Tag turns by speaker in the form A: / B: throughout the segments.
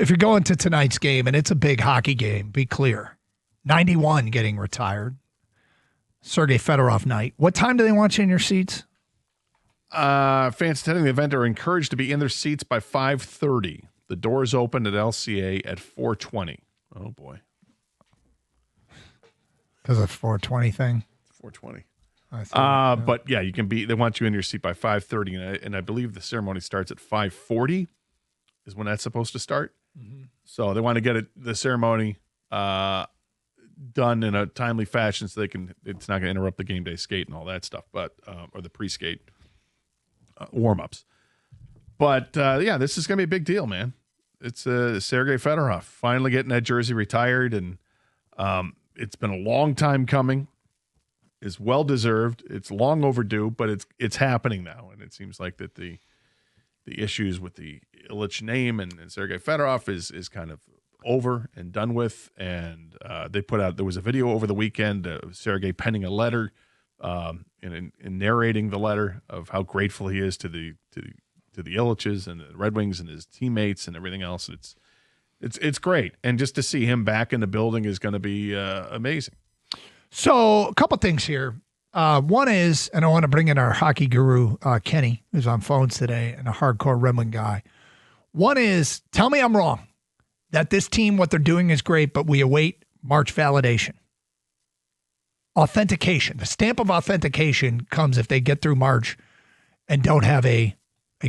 A: if you're going to tonight's game, and it's a big hockey game, be clear. 91 getting retired. Sergei Fedorov night. What time do they want you in your seats?
B: Fans attending the event are encouraged to be in their seats by 5:30. The doors open at LCA at 4:20. Oh, boy.
A: Because of 4:20 thing?
B: 4:20.
A: But
B: yeah, you can be. They want you in your seat by 5:30, and I believe the ceremony starts at 5:40 is when that's supposed to start. Mm-hmm. So they want to get the ceremony done in a timely fashion so it's not going to interrupt the game day skate and all that stuff, but or the pre-skate warm-ups. But yeah, this is going to be a big deal, man. It's Sergei Fedorov finally getting that jersey retired, and it's been a long time coming. It's well deserved. It's long overdue, but it's happening now, and it seems like that the issues with the Illich name and Sergei Fedorov is kind of over and done with. And there was a video over the weekend of Sergei penning a letter and narrating the letter of how grateful he is to the Illiches and the Red Wings and his teammates and everything else. It's great, and just to see him back in the building is going to be amazing.
A: So a couple things here. One is, and I want to bring in our hockey guru, Kenny, who's on phones today, and a hardcore Red Wing guy. One is, tell me I'm wrong, that this team, what they're doing is great, but we await March validation. Authentication. The stamp of authentication comes if they get through March and don't have a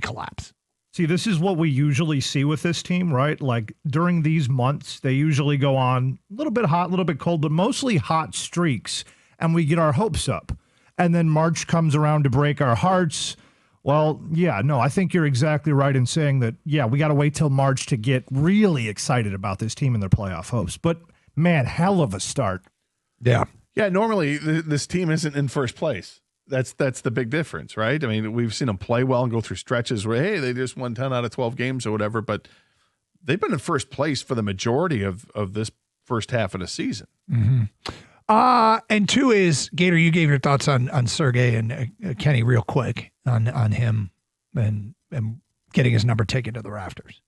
A: collapse.
C: See, this is what we usually see with this team, right? Like during these months, they usually go on a little bit hot, a little bit cold, but mostly hot streaks, and we get our hopes up. And then March comes around to break our hearts. Well, yeah, no, I think you're exactly right in saying that, yeah, we got to wait till March to get really excited about this team and their playoff hopes. But, man, hell of a start.
A: Yeah.
B: Yeah, normally this team isn't in first place. That's the big difference, right? I mean, we've seen them play well and go through stretches where, hey, they just won 10 out of 12 games or whatever, but they've been in first place for the majority of this first half of the season.
A: Mm-hmm. And two is, Gator, you gave your thoughts on Sergei and Kenny real quick on him and getting his number taken to the rafters.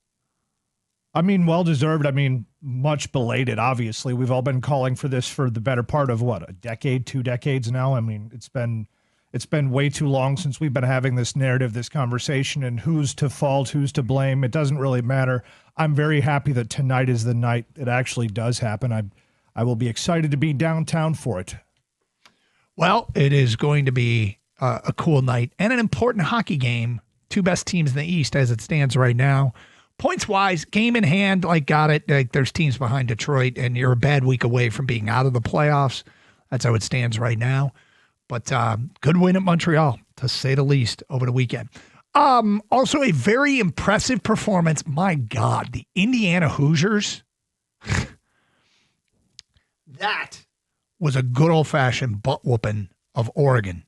C: I mean, well-deserved. I mean, much belated, obviously. We've all been calling for this for the better part of, a decade, 2 decades now? I mean, it's been way too long since we've been having this narrative, this conversation, and who's to fault, who's to blame. It doesn't really matter. I'm very happy that tonight is the night it actually does happen. I will be excited to be downtown for it.
A: Well, it is going to be a cool night and an important hockey game. 2 best teams in the East as it stands right now. Points-wise, game in hand, got it. There's teams behind Detroit, and you're a bad week away from being out of the playoffs. That's how it stands right now. But good win at Montreal, to say the least, over the weekend. Also, a very impressive performance. My God, the Indiana Hoosiers. That was a good old-fashioned butt-whooping of Oregon.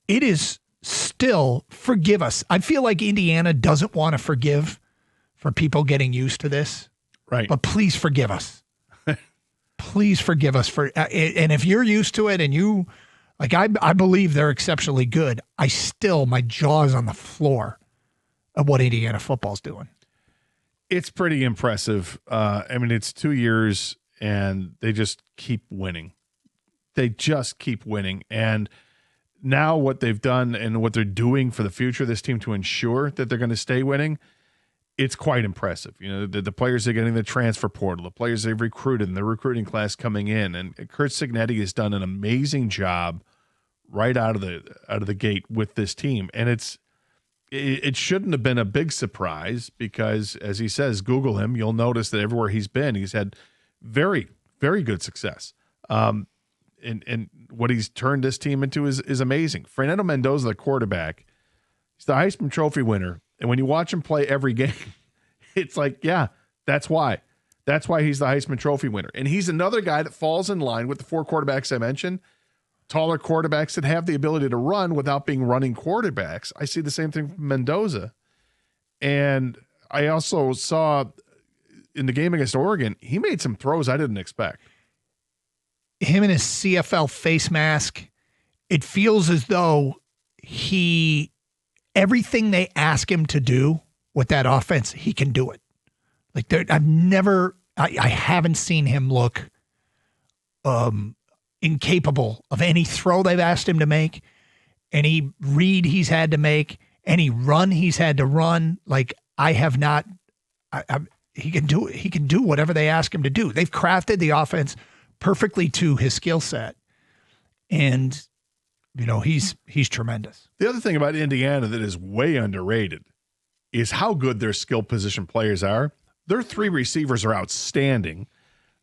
A: It is still, forgive us. I feel like Indiana doesn't want to forgive for people getting used to this.
B: Right.
A: But please forgive us. Please forgive us for, and if you're used to it and you, I believe they're exceptionally good. My jaw is on the floor of what Indiana football's doing.
B: It's pretty impressive. I mean, it's 2 years and they just keep winning. And now what they've done and what they're doing for the future of this team to ensure that they're going to stay winning, it's quite impressive. You know, the players are getting the transfer portal, the players they've recruited, and the recruiting class coming in. And Curt Cignetti has done an amazing job right out of the gate with this team. And it shouldn't have been a big surprise because, as he says, Google him. You'll notice that everywhere he's been, he's had very, very good success. And what he's turned this team into is amazing. Fernando Mendoza, the quarterback, he's the Heisman Trophy winner. And when you watch him play every game, it's like, yeah, that's why. That's why he's the Heisman Trophy winner. And he's another guy that falls in line with the 4 quarterbacks I mentioned, taller quarterbacks that have the ability to run without being running quarterbacks. I see the same thing from Mendoza. And I also saw in the game against Oregon, he made some throws I didn't expect.
A: Him and his CFL face mask, it feels as though everything they ask him to do with that offense, he can do it. Like I haven't seen him look incapable of any throw they've asked him to make, any read he's had to make, any run he's had to run. Like I have not. He can do it. He can do whatever they ask him to do. They've crafted the offense perfectly to his skill set, and he's tremendous.
B: The other thing about Indiana that is way underrated is how good their skill position players are. Their 3 receivers are outstanding.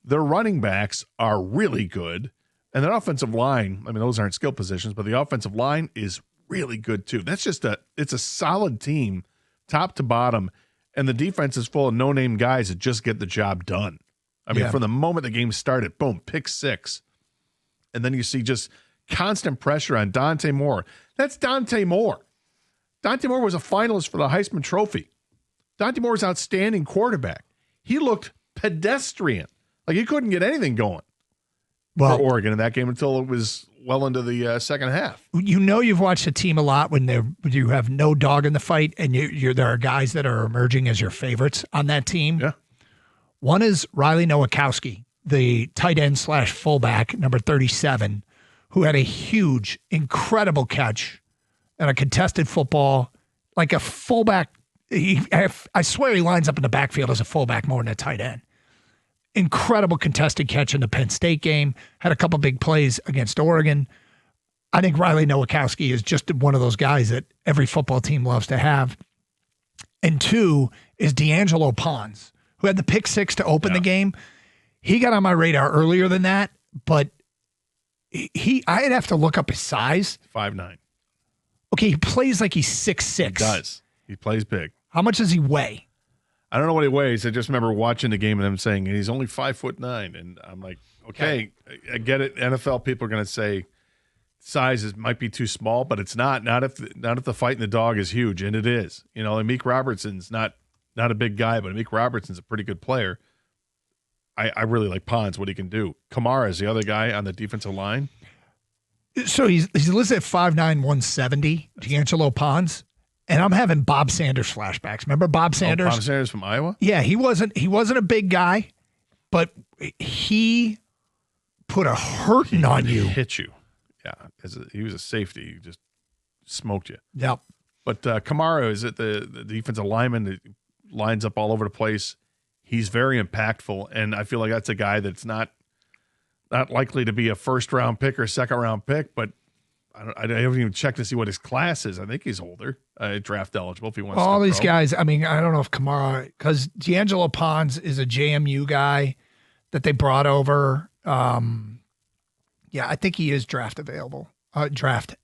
B: Their running backs are really good. And their offensive line, I mean, those aren't skill positions, but the offensive line is really good too. That's just it's a solid team, top to bottom. And the defense is full of no-name guys that just get the job done. I mean, from the moment the game started, boom, pick 6. And then you see just constant pressure on Dante Moore. That's Dante Moore. Dante Moore was a finalist for the Heisman Trophy. Dante Moore was outstanding quarterback. He looked pedestrian. Like he couldn't get anything going for Oregon in that game until it was well into the second half.
A: You've watched a team a lot when you have no dog in the fight, and there are guys that are emerging as your favorites on that team.
B: Yeah.
A: One is Riley Nowakowski, the tight end / fullback, number 37, who had a huge, incredible catch and a contested football, like a fullback. I swear he lines up in the backfield as a fullback more than a tight end. Incredible contested catch in the Penn State game. Had a couple big plays against Oregon. I think Riley Nowakowski is just one of those guys that every football team loves to have. And 2 is D'Angelo Pons, who had the pick 6 to open the game. He got on my radar earlier than that, but I'd have to look up his size.
B: 5'9".
A: Okay, he plays like he's 6'6".
B: He does. He plays big.
A: How much does he weigh? I
B: don't know what he weighs. I just remember watching the game and them saying he's only 5'9", and I'm like, okay, I get it. NFL people are going to say size might be too small, but it's not. Not if the fight in the dog is huge, and it is. And Meek Robertson's not a big guy, but Meek Robertson's a pretty good player. I really like Pons, what he can do. Kamara is the other guy on the defensive line.
A: So he's listed at 5'9", 170, D'Angelo Pons. And I'm having Bob Sanders flashbacks. Remember Bob Sanders?
B: Bob Sanders from Iowa?
A: Yeah, he wasn't a big guy, but he put a hurting on you.
B: Hit you. Yeah, he was a safety. He just smoked you.
A: Yep.
B: But Kamara is the defensive lineman that lines up all over the place. He's very impactful, and I feel like that's a guy that's not likely to be a first-round pick or second-round pick, but I haven't even checked to see what his class is. I think he's older, draft eligible if he wants to.
A: All these guys, I mean, I don't know if Kamara, because D'Angelo Pons is a JMU guy that they brought over. Yeah, I think he is draft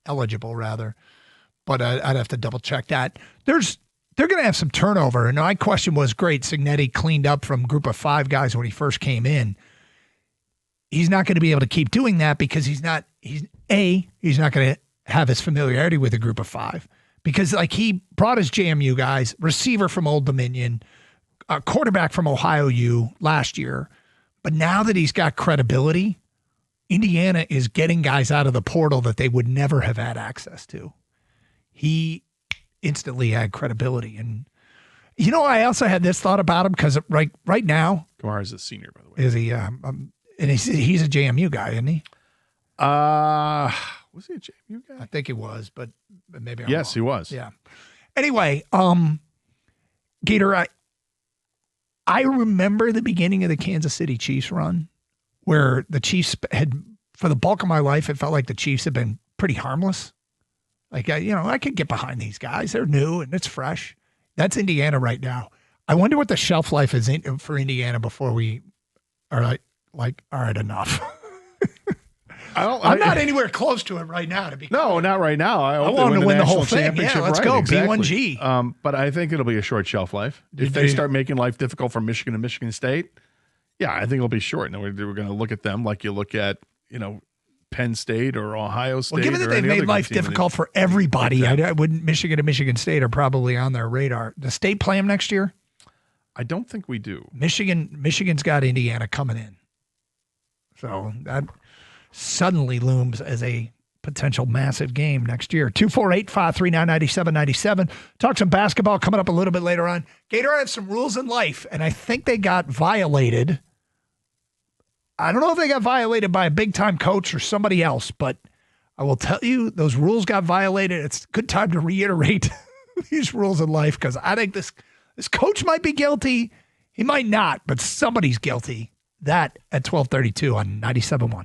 A: eligible rather, but I'd have to double check that. They're going to have some turnover. And my question was, great, Cignetti cleaned up from group of 5 guys when he first came in. He's not going to be able to keep doing that because he's not going to have his familiarity with a group of 5 because like he brought his JMU guys, receiver from Old Dominion, a quarterback from Ohio U last year. But now that he's got credibility, Indiana is getting guys out of the portal that they would never have had access to. He instantly had credibility. And, I also had this thought about him because right now.
B: Kamara's a senior, by the way.
A: Is he? And he's a JMU guy, isn't he?
B: Was he a JMU guy?
A: I think he was, but maybe I'm
B: Yes,
A: wrong.
B: he was.
A: Yeah. Anyway, Gator, I remember the beginning of the Kansas City Chiefs run where the Chiefs had, for the bulk of my life, it felt like the Chiefs had been pretty harmless. Like, I could get behind these guys. They're new and it's fresh. That's Indiana right now. I wonder what the shelf life is for Indiana before we are like, all right, enough. I'm not anywhere close to it right now.
B: Not right now. I
A: want to win the whole thing. Yeah, let's go.
B: Exactly.
A: B1G.
B: But I think it'll be a short shelf life. If they start making life difficult for Michigan and Michigan State, yeah, I think it'll be short. Now we're going to look at them like you look at, Penn State or Ohio State.
A: Well, given that they've made life difficult for everybody, I wouldn't. Michigan and Michigan State are probably on their radar. Does State play them next year?
B: I don't think we do.
A: Michigan's got Indiana coming in. So that suddenly looms as a potential massive game next year. 248-539-9797. Talk some basketball coming up a little bit later on. Gator have some rules in life, and I think they got violated. I don't know if they got violated by a big-time coach or somebody else, but I will tell you, those rules got violated. It's a good time to reiterate these rules in life because I think this coach might be guilty. He might not, but somebody's guilty. That at 12:32 on 97.1.